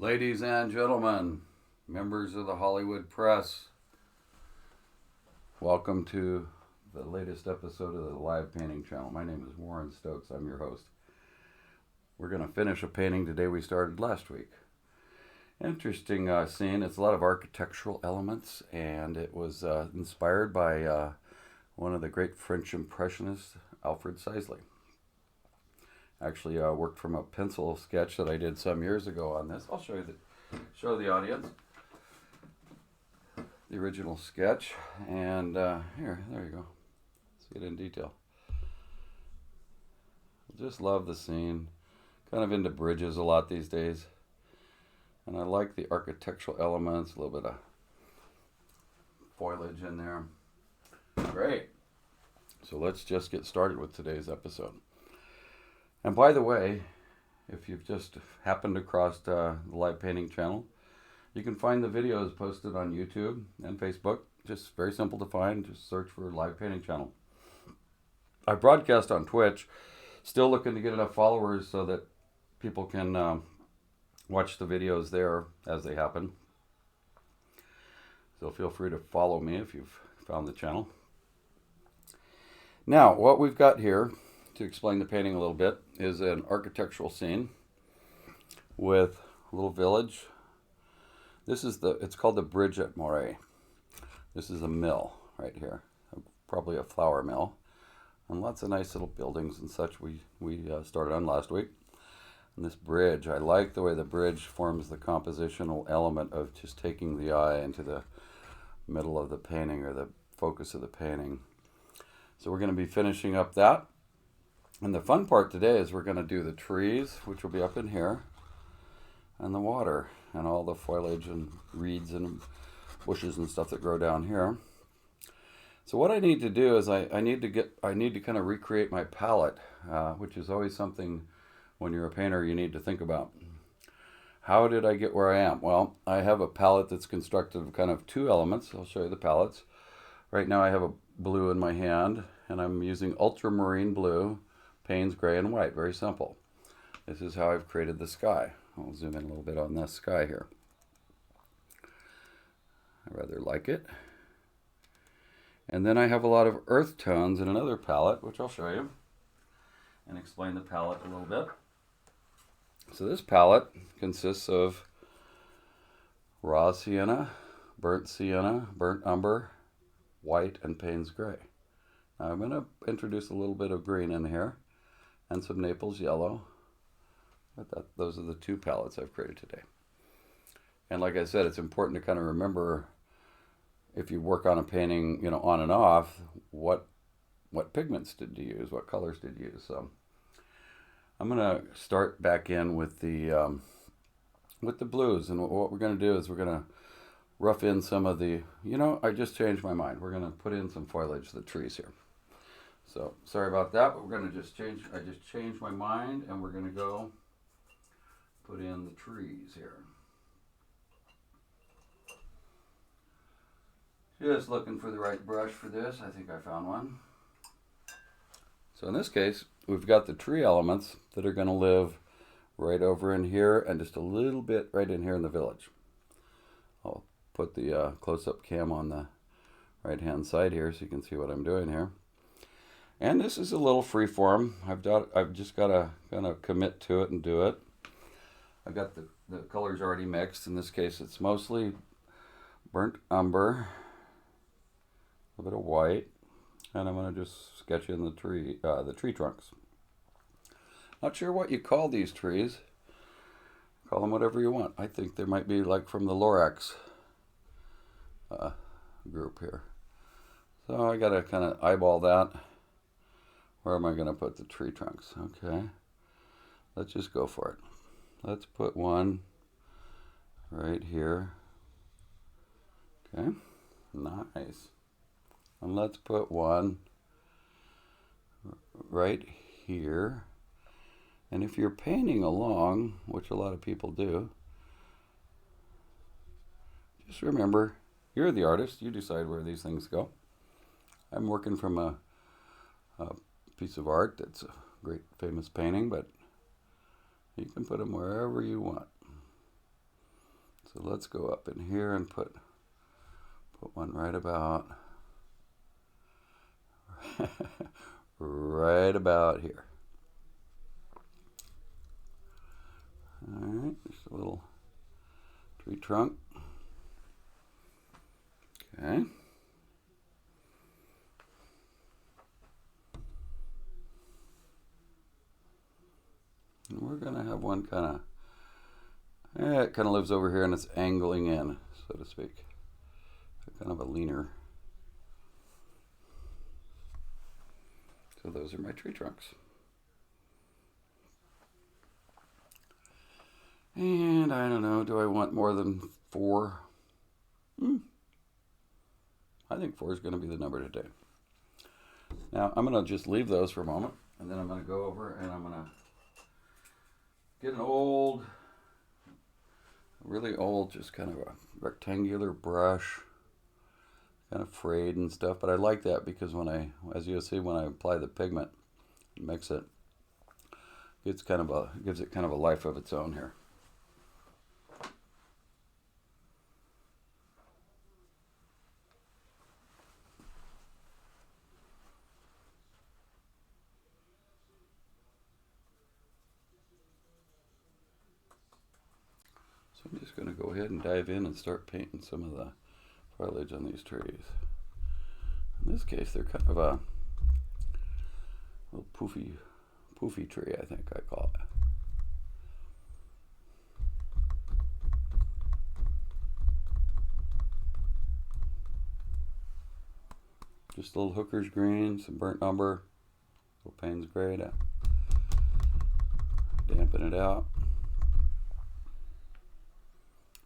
Ladies and gentlemen, members of the Hollywood Press, welcome to the latest episode of the Live Painting Channel. My name is Warren Stokes. I'm your host. We're going to finish a painting today we started last week. Interesting scene. It's a lot of architectural elements, and it was inspired by one of the great French Impressionists, Alfred Sisley. Actually, worked from a pencil sketch that I did some years ago on this. I'll show the audience the original sketch, and there you go. See it in detail. Just love the scene. Kind of into bridges a lot these days, and I like the architectural elements. A little bit of foliage in there. Great. So let's just get started with today's episode. And by the way, if you've just happened across the Live Painting Channel, you can find the videos posted on YouTube and Facebook. Just very simple to find. Just search for Live Painting Channel. I broadcast on Twitch. Still looking to get enough followers so that people can watch the videos there as they happen. So feel free to follow me if you've found the channel. Now, what we've got here, to explain the painting a little bit, is an architectural scene with a little village. It's called the bridge at Moret. This is a mill right here, probably a flour mill, and lots of nice little buildings and such we started on last week. And this bridge, I like the way the bridge forms the compositional element of just taking the eye into the middle of the painting, or the focus of the painting. So we're going to be finishing up that. And the fun part today is we're going to do the trees, which will be up in here, and the water, and all the foliage and reeds and bushes and stuff that grow down here. So what I need to do is I need to kind of recreate my palette, which is always something when you're a painter you need to think about. How did I get where I am? Well, I have a palette that's constructed of kind of two elements. I'll show you the palettes. Right now I have a blue in my hand, and I'm using ultramarine blue, Payne's gray, and white. Very simple. This is how I've created the sky. I'll zoom in a little bit on this sky here. I rather like it. And then I have a lot of earth tones in another palette, which I'll show you and explain the palette a little bit. So this palette consists of raw sienna, burnt umber, white, and Payne's gray. Now I'm going to introduce a little bit of green in here and some Naples yellow. But those are the two palettes I've created today. And like I said, it's important to kind of remember, if you work on a painting, on and off, what pigments did you use, what colors did you use. So I'm going to start back in with the blues, and what we're going to do is we're going to rough in some of the, I just changed my mind. We're going to put in some foliage, the trees here. So sorry about that, but we're going to I just changed my mind, and we're going to go put in the trees here. Just looking for the right brush for this. I think I found one. So in this case, we've got the tree elements that are going to live right over in here, and just a little bit right in here in the village. I'll put the close-up cam on the right-hand side here so you can see what I'm doing here. And this is a little free-form. I've just got to kind of commit to it and do it. I've got the colors already mixed. In this case, it's mostly burnt umber, a bit of white, and I'm going to just sketch in the tree trunks. Not sure what you call these trees. Call them whatever you want. I think they might be like from the Lorax group here. So I got to kind of eyeball that. Where am I going to put the tree trunks? Okay, let's just go for it. Let's put one right here. Okay, nice. And let's put one right here. And if you're painting along, which a lot of people do, just remember, you're the artist. You decide where these things go. I'm working from a piece of art that's a great famous painting, but you can put them wherever you want. So let's go up in here and put one right about right about here. All right, just a little tree trunk. Okay. And we're going to have one it kind of lives over here and it's angling in, so to speak. Kind of a leaner. So those are my tree trunks. And I don't know, do I want more than 4? I think 4 is going to be the number today. Now I'm going to just leave those for a moment, and then I'm going to go over and I'm going to get an really old, just kind of a rectangular brush, kind of frayed and stuff. But I like that because as you'll see, when I apply the pigment, mix it, gives it kind of a life of its own here. So I'm just going to go ahead and dive in and start painting some of the foliage on these trees. In this case, they're kind of a little poofy tree, I think I call it. Just little hookers green, some burnt umber, little Payne's gray to dampen it out.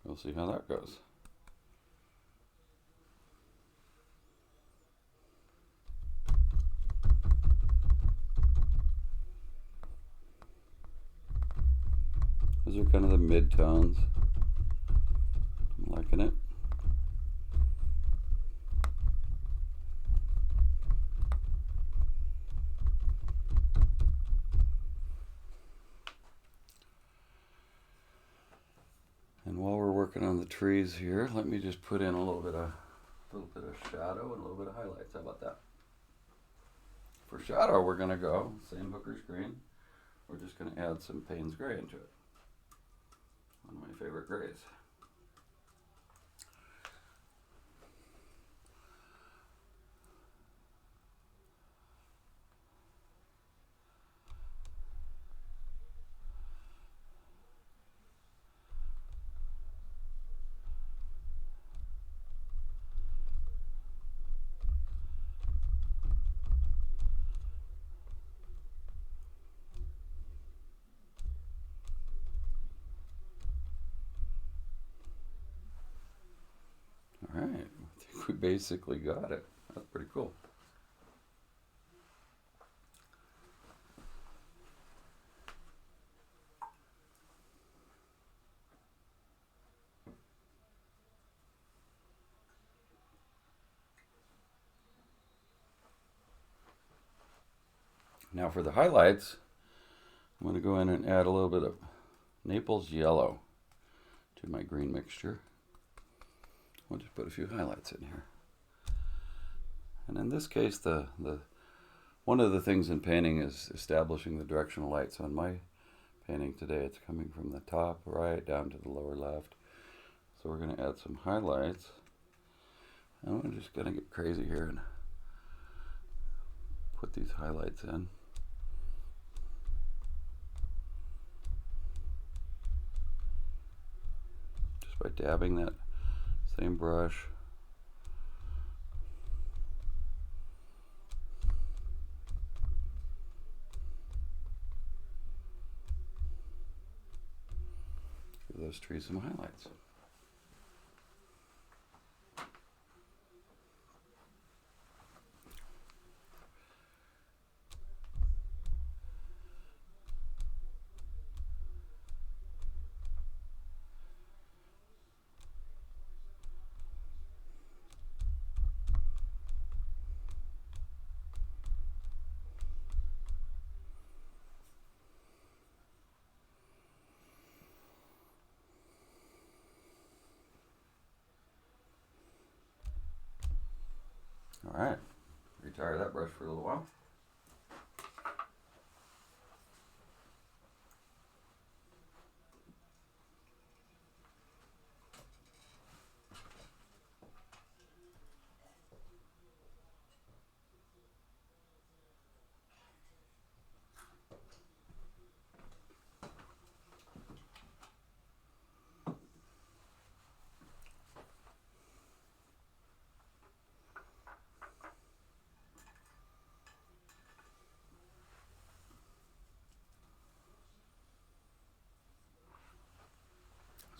We'll see how that goes. Those are kind of the mid-tones. I'm liking it. And while we're working on the trees here, let me just put in a little bit of shadow and a little bit of highlights. How about that? For shadow, we're going to go same hooker's green. We're just going to add some Payne's gray into it. One of my favorite grays. All right, I think we basically got it. That's pretty cool. Now for the highlights, I'm going to go in and add a little bit of Naples yellow to my green mixture. We'll just put a few highlights in here. And in this case, one of the things in painting is establishing the directional light. So in my painting today, it's coming from the top right down to the lower left. So we're going to add some highlights. And we're just going to get crazy here and put these highlights in. Just by dabbing that same brush. Give those trees some highlights. Alright, retire that brush for a little while.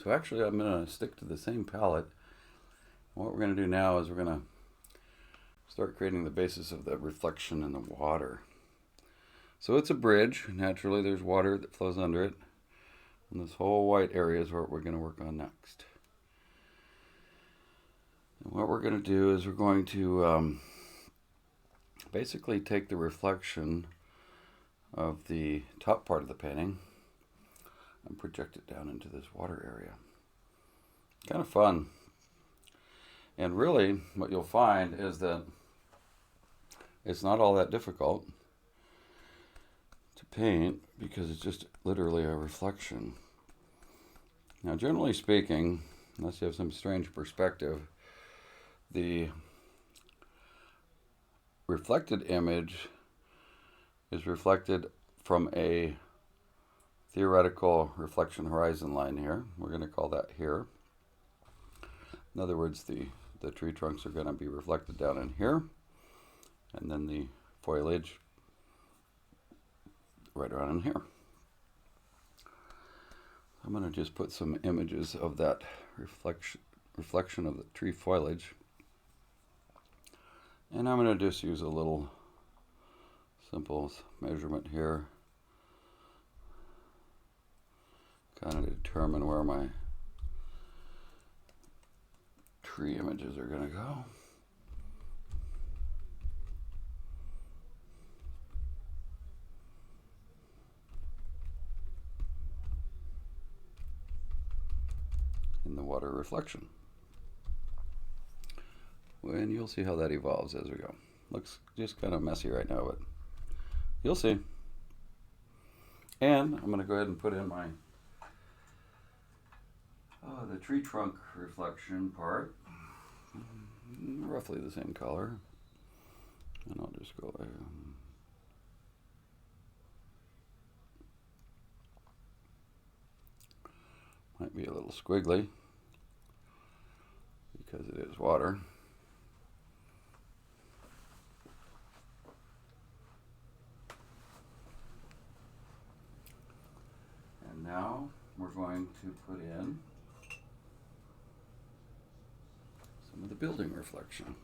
So actually I'm going to stick to the same palette. What we're going to do now is we're going to start creating the basis of the reflection in the water. So it's a bridge. Naturally there's water that flows under it. And this whole white area is what we're going to work on next. And what we're going to do is we're going to basically take the reflection of the top part of the painting and project it down into this water area. Kind of fun. And really what you'll find is that it's not all that difficult to paint because it's just literally a reflection. Now generally speaking, unless you have some strange perspective, the reflected image is reflected from a theoretical reflection horizon line here. We're going to call that here. In other words, the tree trunks are going to be reflected down in here, and then the foliage right around in here. I'm going to just put some images of that reflection of the tree foliage, and I'm going to just use a little simple measurement here, kind of determine where my tree images are going to go. In the water reflection. And you'll see how that evolves as we go. Looks just kind of messy right now, but you'll see. And I'm going to go ahead and put in my the tree trunk reflection part, roughly the same color, and I'll just go might be a little squiggly because it is water. And now we're going to put in some of the building reflection.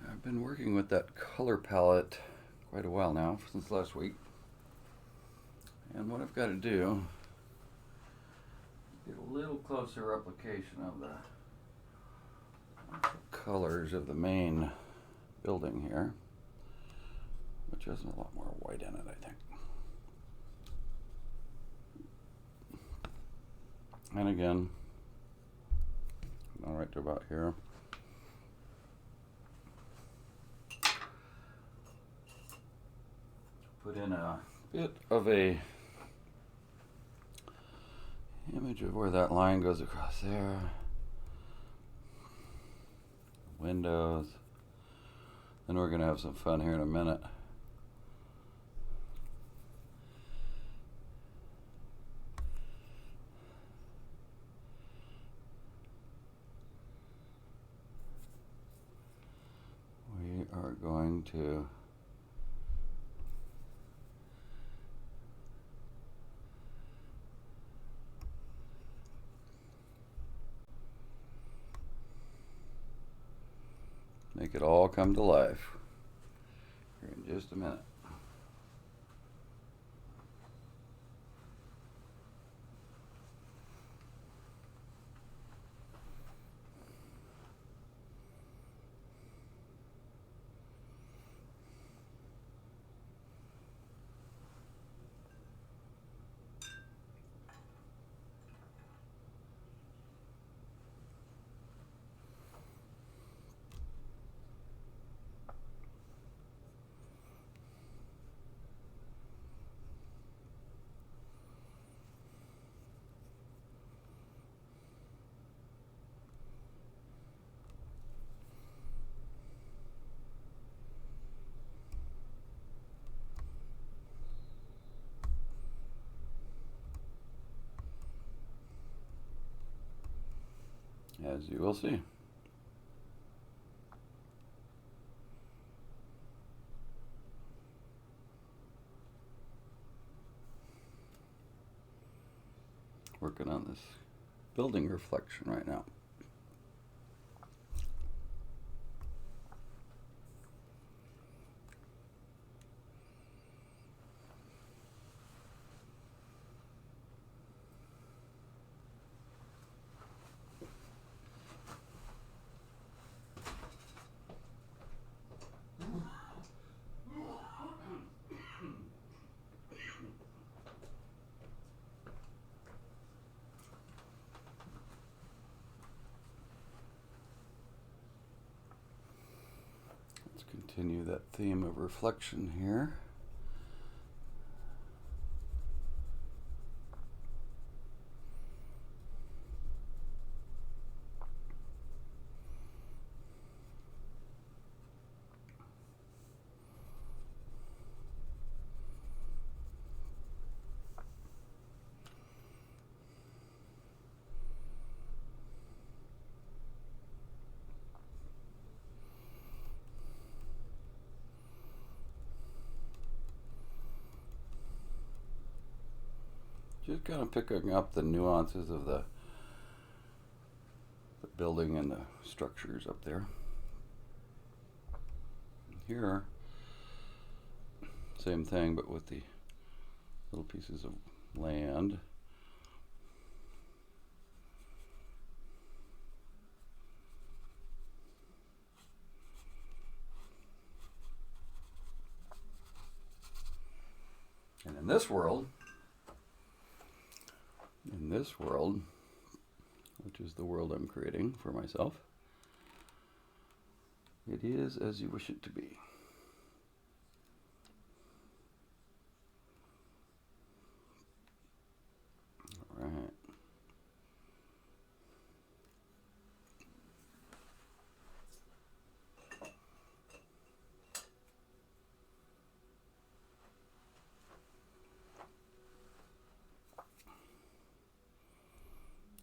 I've been working with that color palette quite a while now, since last week. And what I've got to do is get a little closer replication of the colors of the main building here, which has a lot more white in it, I think. And again, all right to about here. Put in a bit of a image of where that line goes across there. Windows. Then we're going to have some fun here in a minute. to make it all come to life here in just a minute. As you will see. Working on this building reflection right now. Continue that theme of reflection here. Just kind of picking up the nuances of the building and the structures up there. Here, same thing, but with the little pieces of land. And in this world, which is the world I'm creating for myself, it is as you wish it to be. All right.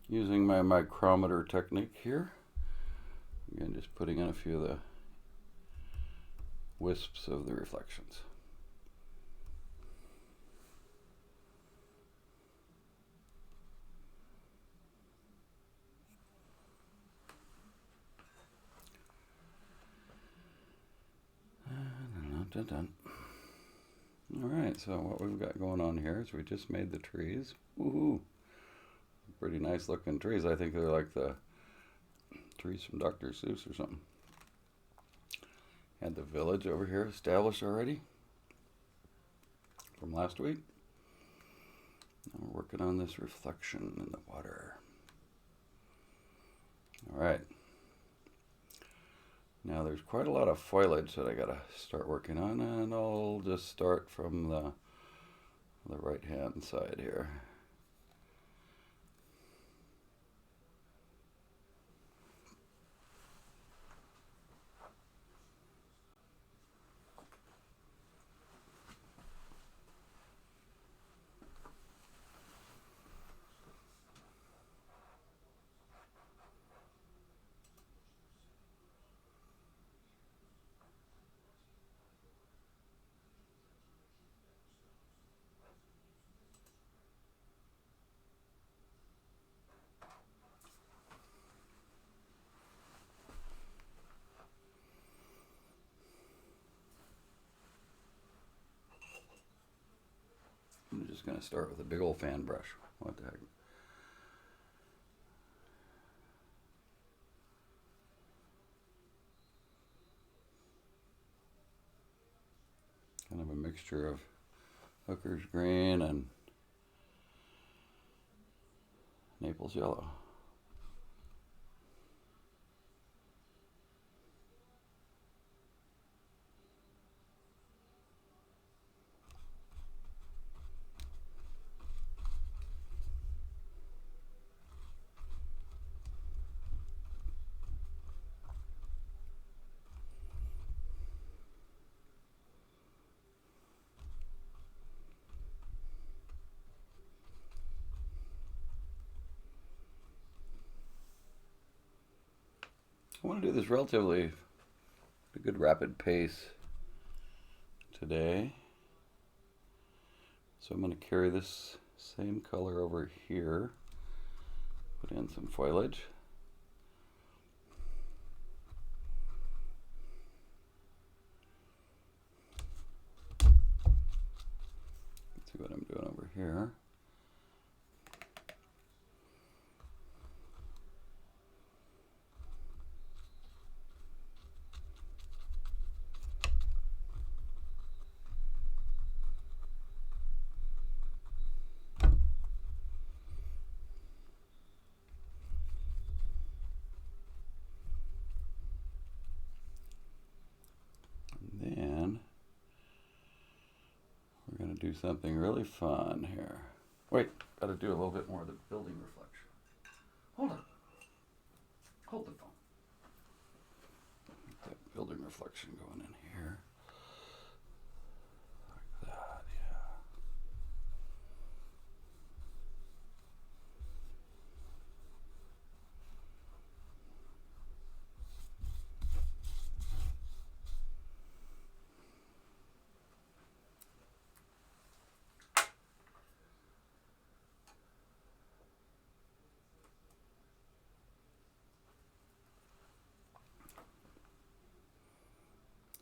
Using my micrometer technique here. Again, just putting in a few of the wisps of the reflections. Done. All right, so what we've got going on here is we just made the trees. Woohoo! Pretty nice looking trees. I think they're like the trees from Dr. Seuss or something. Had the village over here established already from last week. Now we're working on this reflection in the water. All right. Now there's quite a lot of foliage that I gotta start working on, and I'll just start from the right hand side here. just going to start with a big old fan brush. What the heck? Kind of a mixture of Hooker's green and Naples yellow. I want to do this relatively at a good rapid pace today. So I'm going to carry this same color over here, put in some foliage. Let's see what I'm doing over here. Then we're going to do something really fun here. Wait, got to do a little bit more of the building reflection. Hold on. Hold the phone. Get that building reflection going in here. Like that, yeah.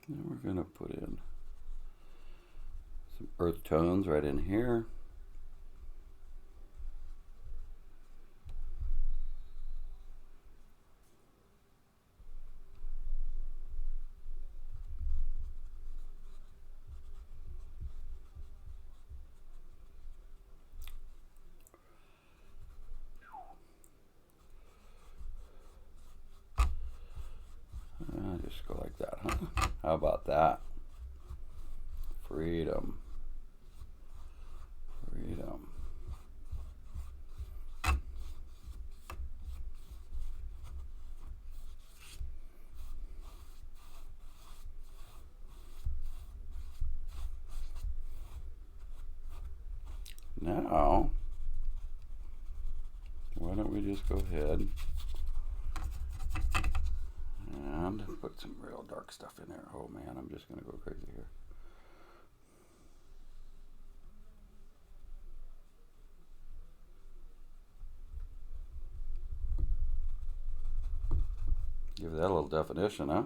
Then we're going to put in some earth tones right in here. Just go like that, huh? How about that? Freedom. Freedom. Now, why don't we just go ahead and put some real dark stuff in there. Oh man, I'm just going to go crazy here. Give that a little definition, huh?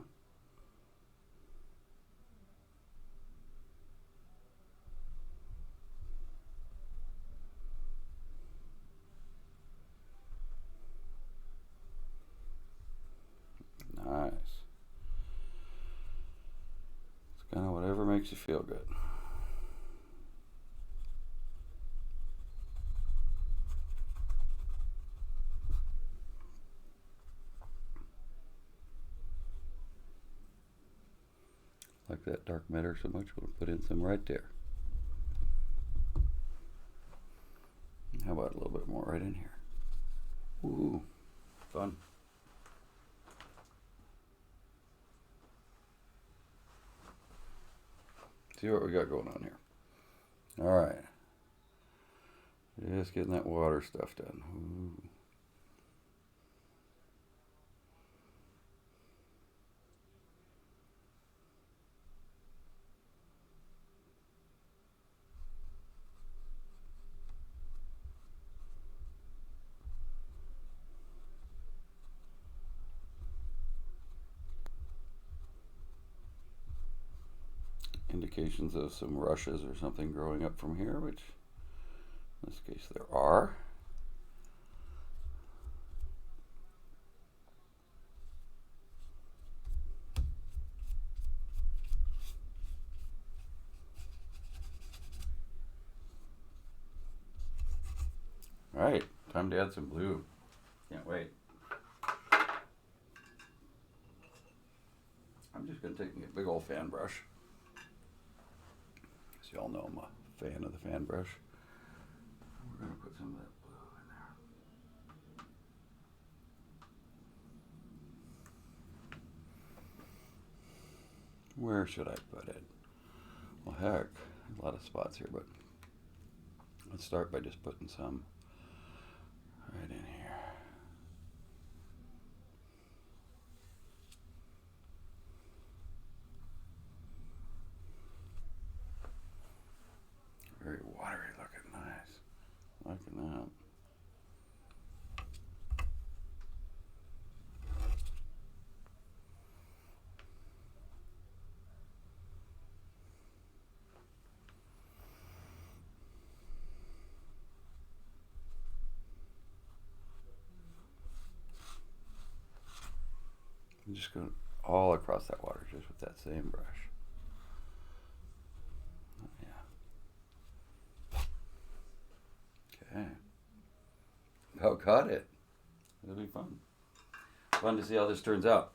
Nice. It's kind of whatever makes you feel good. Like that dark matter so much, we'll put in some right there. How about a little bit more right in here? Ooh, fun. See what we got going on here. All right. Just getting that water stuff done. Ooh. Indications of some rushes or something growing up from here, which In this case, there are. All right, time to add some blue. Can't wait. I'm just going to take a big old fan brush. As you all know, I'm a fan of the fan brush. We're going to put some of that blue in there. Where should I put it? Well, heck, a lot of spots here, but let's start by just putting some right in here. Very watery looking, nice. Liking that. I'm just going all across that water just with that same brush. Okay. Oh, got it. It'll be fun. Fun to see how this turns out.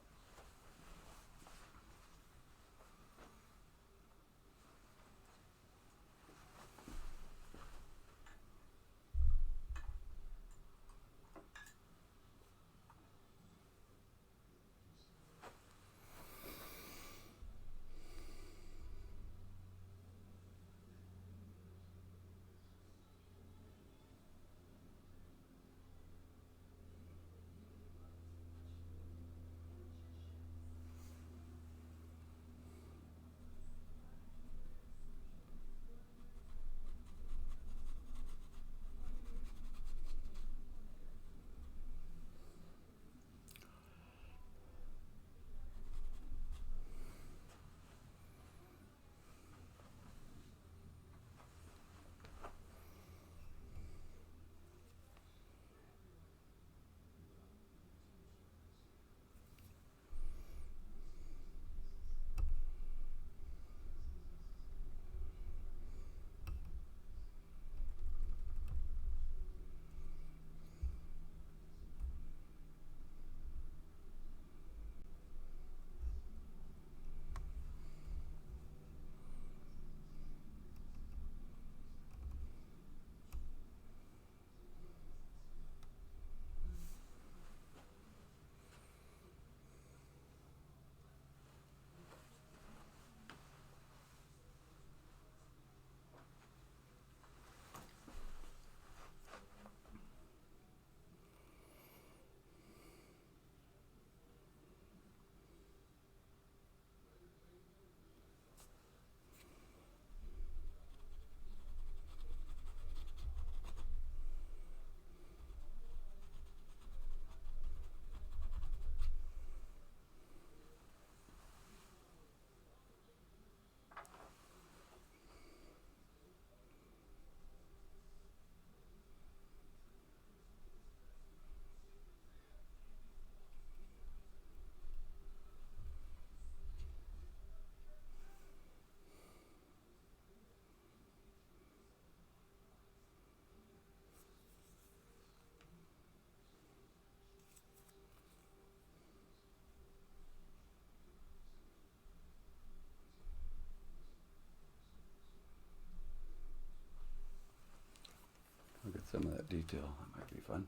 Look at some of that detail. That might be fun.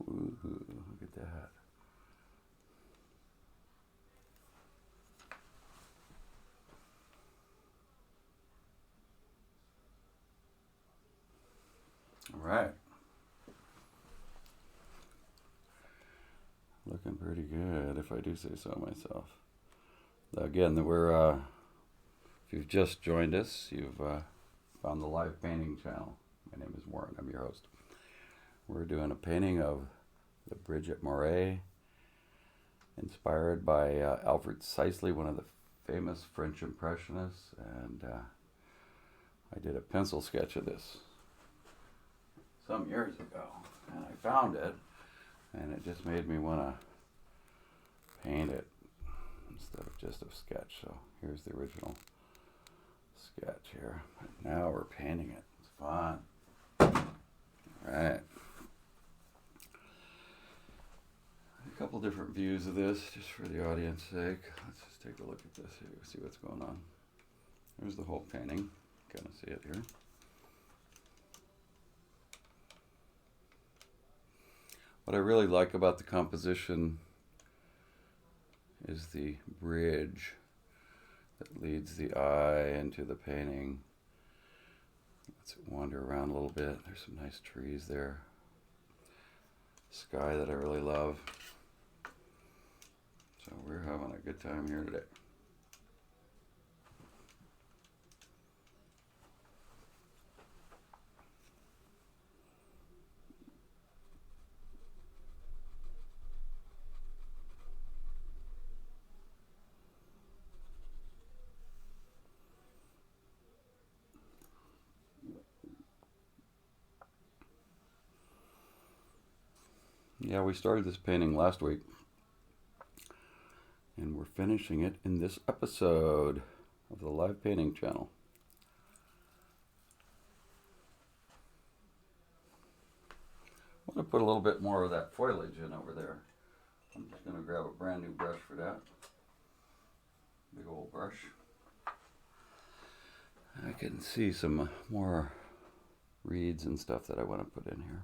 Ooh, look at that. All right. Looking pretty good, if I do say so myself. Again, if you've just joined us, you've found the live painting channel. My name is Moret. I'm your host. We're doing a painting of the bridge at Moret, inspired by Alfred Sisley, one of the famous French Impressionists, and I did a pencil sketch of this some years ago, and I found it, and it just made me want to paint it instead of just a sketch. So here's the original sketch here. But now we're painting it. It's fun. All right. A couple different views of this, just for the audience sake. Let's just take a look at this here, see what's going on. There's the whole painting. Kind of see it here. What I really like about the composition is the bridge that leads the eye into the painting. Let's wander around a little bit. There's some nice trees there. Sky that I really love. So we're having a good time here today. Yeah, we started this painting last week, and we're finishing it in this episode of the live painting channel. I want to put a little bit more of that foliage in over there. I'm just going to grab a brand new brush for that. Big old brush. I can see some more reeds and stuff that I want to put in here.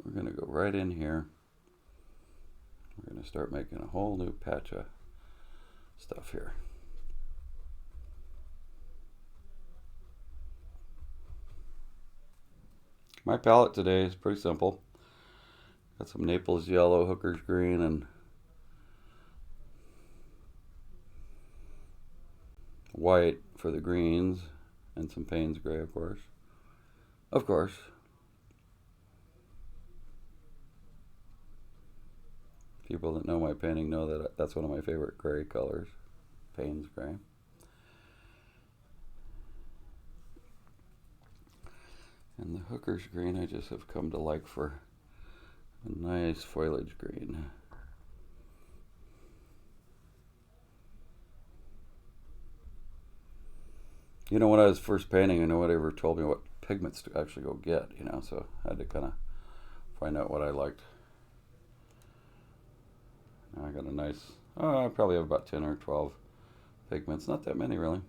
We're going to go right in here. We're going to start making a whole new patch of stuff here. My palette today is pretty simple. Got some Naples yellow, Hooker's green, and white for the greens, and some Payne's gray, of course. Of course. People that know my painting know that that's one of my favorite gray colors, Payne's gray. And the Hooker's green I just have come to like for a nice foliage green. You know, when I was first painting, nobody ever told me what pigments to actually go get, you know, so I had to kind of find out what I liked. I got a nice, I probably have about 10 or 12 pigments, not that many really,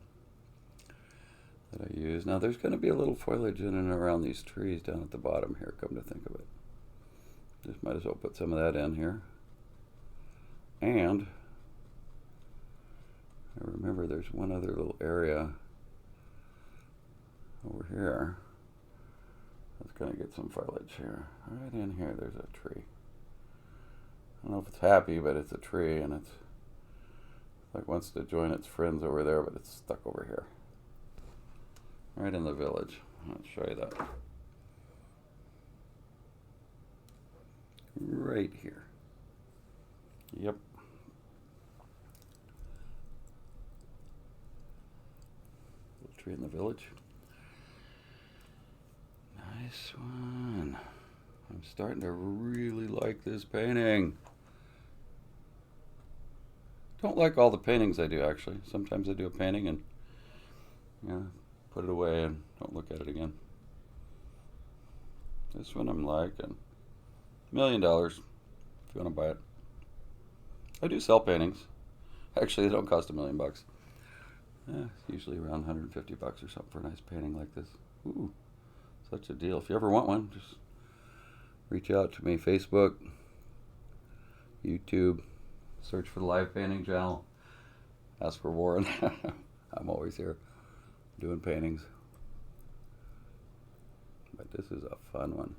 that I use. Now there's going to be a little foliage in and around these trees down at the bottom here, come to think of it. Just might as well put some of that in here. And I remember there's one other little area over here that's going to get some foliage here. Right in here there's a tree. I don't know if it's happy, but it's a tree, and it's like wants to join its friends over there, but it's stuck over here. Right in the village. I'll show you that. Right here. Yep. Little tree in the village. Nice one. I'm starting to really like this painting. Don't like all the paintings I do, actually. Sometimes I do a painting and put it away and don't look at it again. This one I'm liking. $1 million if you want to buy it. I do sell paintings. Actually, they don't cost $1 million. It's usually around $150 or something for a nice painting like this. Ooh, such a deal. If you ever want one, just reach out to me. Facebook, YouTube. Search for the live painting channel. Ask for Warren. I'm always here doing paintings. But this is a fun one.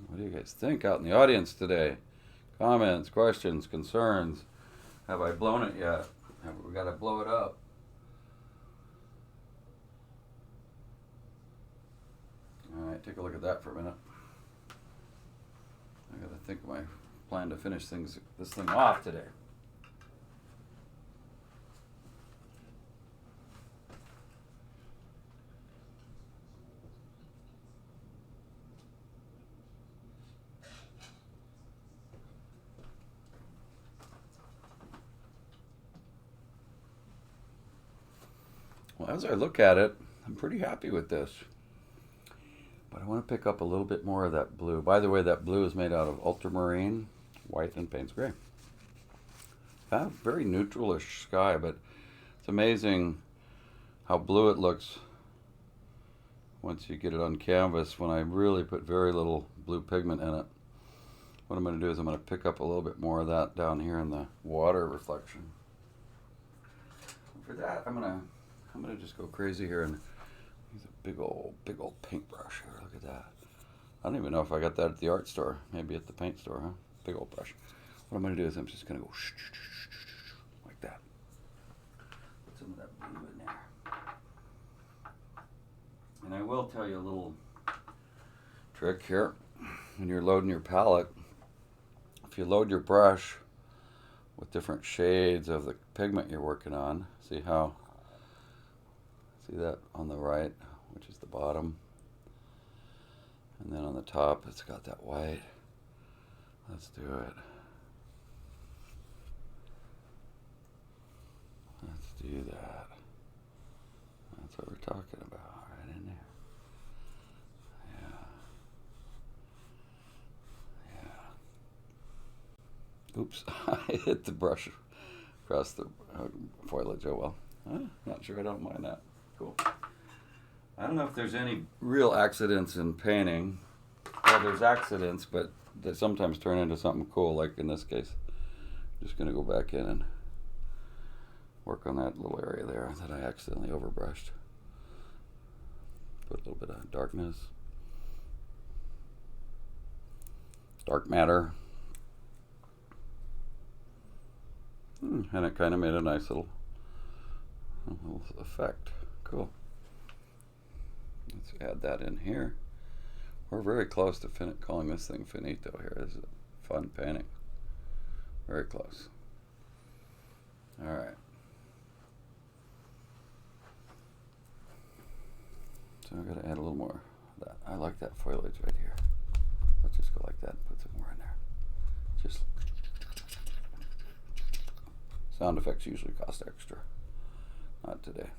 What do you guys think out in the audience today? Comments, questions, concerns. Have I blown it yet? Have we got to blow it up? Alright, take a look at that for a minute. I gotta think of my plan to finish this thing off today. as I look at it, I'm pretty happy with this. But I want to pick up a little bit more of that blue. By the way, that blue is made out of ultramarine, white, and Payne's gray. Very neutralish sky, but it's amazing how blue it looks once you get it on canvas when I really put very little blue pigment in it. What I'm going to do is I'm going to pick up a little bit more of that down here in the water reflection. For that, I'm gonna just go crazy here and use a big old paintbrush here. Look at that. I don't even know if I got that at the art store. Maybe at the paint store, huh? Big old brush. What I'm gonna do is I'm just gonna go like that. Put some of that blue in there. And I will tell you a little trick here. When you're loading your palette, if you load your brush with different shades of the pigment you're working on, see that on the right, which is the bottom, and then on the top it's got that white. Let's do it. Let's do that. That's what we're talking about, right in there. Oops, I hit the brush across the foliage. Oh well. Not sure I don't mind that. Cool. I don't know if there's any real accidents in painting. Well, there's accidents, but they sometimes turn into something cool, like in this case. I'm just going to go back in and work on that little area there that I accidentally overbrushed. Put a little bit of darkness. Dark matter. And it kind of made a nice little effect. Cool. Let's add that in here. We're very close to calling this thing finito here. This is a fun painting. Very close. All right. So I've got to add a little more of that. I like that foliage right here. Let's just go like that and put some more in there. Just sound effects usually cost extra. Not today.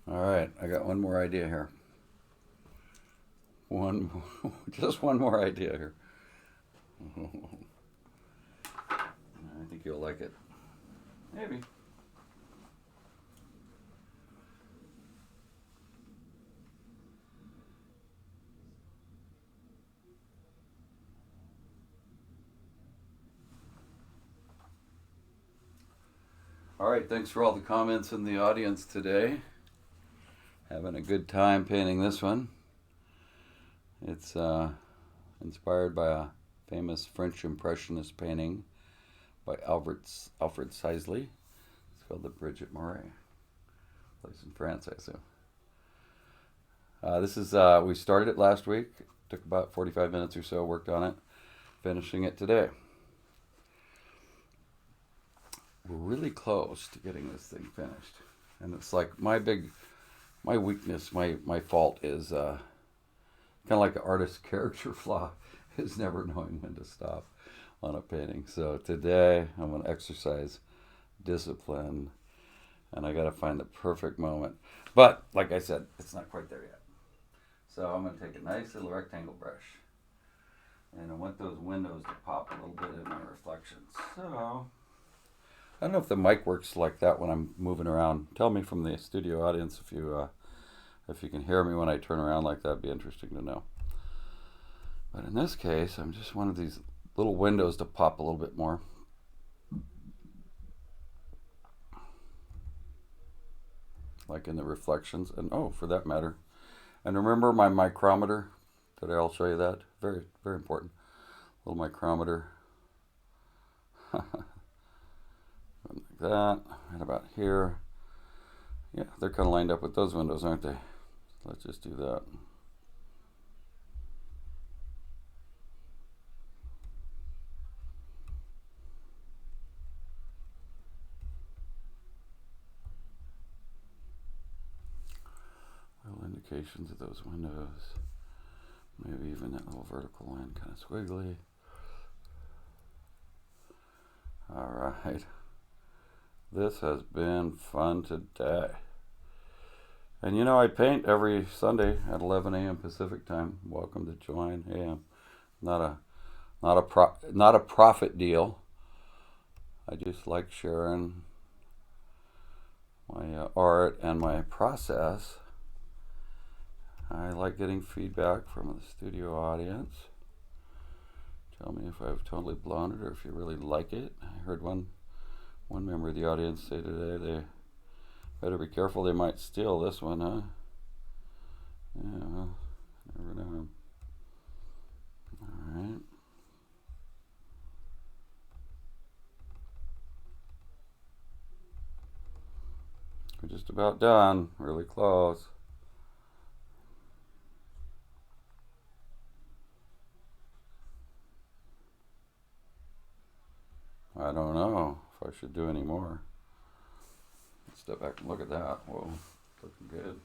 All right, I got one more idea here. Just one more idea here. I think you'll like it. Maybe. All right, thanks for all the comments in the audience today. Having a good time painting this one. It's inspired by a famous French Impressionist painting by Alfred Sisley. It's called the Bridge at Moret. Place in France, I assume. This is we started it last week. Took about 45 minutes or so. Worked on it. Finishing it today. We're really close to getting this thing finished, and it's like my weakness, my fault is kind of like an artist's character flaw is never knowing when to stop on a painting. So today I'm going to exercise discipline, and I got to find the perfect moment. But like I said, it's not quite there yet. So I'm going to take a nice little rectangle brush, and I want those windows to pop a little bit in my reflections. So I don't know if the mic works like that when I'm moving around. Tell me from the studio audience if you can hear me when I turn around like that. It'd be interesting to know. But in this case, I'm just wanted these little windows to pop a little bit more. like in the reflections. And oh, for that matter. And remember my micrometer? Did I'll show you that? Very, very important. Little micrometer. Like that. Right about here. Yeah, they're kind of lined up with those windows, aren't they? Let's just do that. Little indications of those windows. Maybe even that little vertical line kind of squiggly. All right. This has been fun today. And you know, I paint every Sunday at 11 a.m. Pacific time. Welcome to join. Hey, I'm not a profit deal. I just like sharing my art and my process. I like getting feedback from the studio audience. Tell me if I've totally blown it or if you really like it. I heard one member of the audience say today they better be careful, they might steal this one, huh? Yeah, well, never know. All right. We're just about done, really close. I don't know if I should do any more. Let's step back and look at that. Whoa, looking good.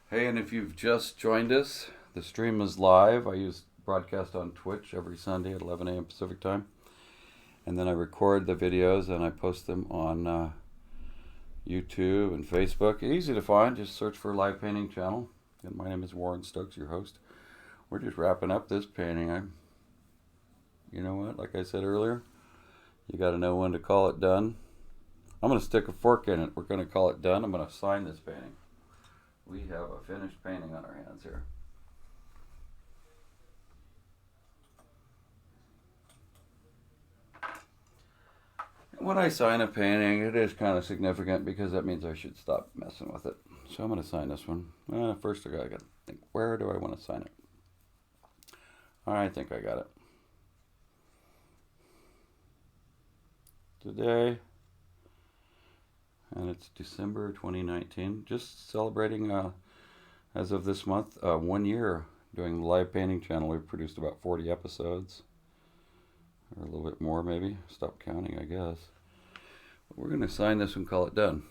Hey, and if you've just joined us, the stream is live. I broadcast on Twitch every Sunday at 11 a.m. Pacific time. And then I record the videos and I post them on YouTube and Facebook. Easy to find. Just search for Live Painting Channel. And my name is Warren Stokes, your host. We're just wrapping up this painting. You know what? Like I said earlier, you got to know when to call it done. I'm going to stick a fork in it. We're going to call it done. I'm going to sign this painting. We have a finished painting on our hands here. When I sign a painting, it is kind of significant because that means I should stop messing with it. So I'm going to sign this one. First, I got to think, where do I want to sign it? I think I got it. Today, and it's December 2019. Just celebrating, as of this month, 1 year doing the Live Painting Channel. We've produced about 40 episodes, or a little bit more maybe. Stop counting, I guess. But we're going to sign this and call it done.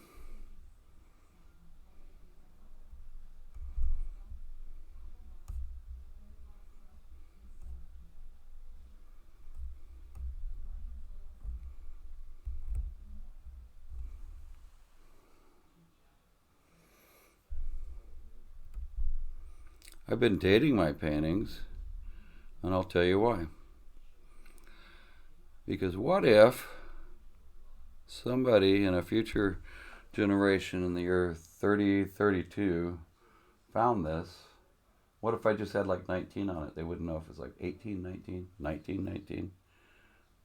I've been dating my paintings, and I'll tell you why. Because what if somebody in a future generation in the year 3032 found this? What if I just had like 19 on it? They wouldn't know if it's like 1819, 1919.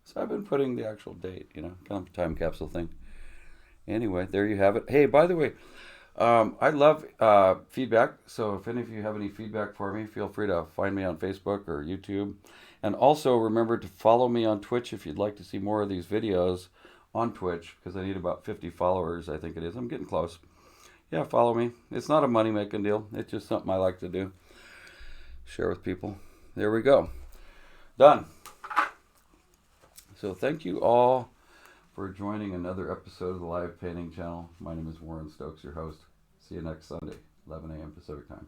So I've been putting the actual date, kind of a time capsule thing. Anyway, there you have it. Hey, by the way, I love feedback, so if any of you have any feedback for me, feel free to find me on Facebook or YouTube. And also remember to follow me on Twitch if you'd like to see more of these videos on Twitch, because I need about 50 followers, I think it is. I'm getting close. Yeah, follow me. It's not a money-making deal. It's just something I like to do. Share with people. There we go. Done. So thank you all for joining another episode of the Live Painting Channel. My name is Warren Stokes, your host. See you next Sunday, 11 a.m. Pacific time.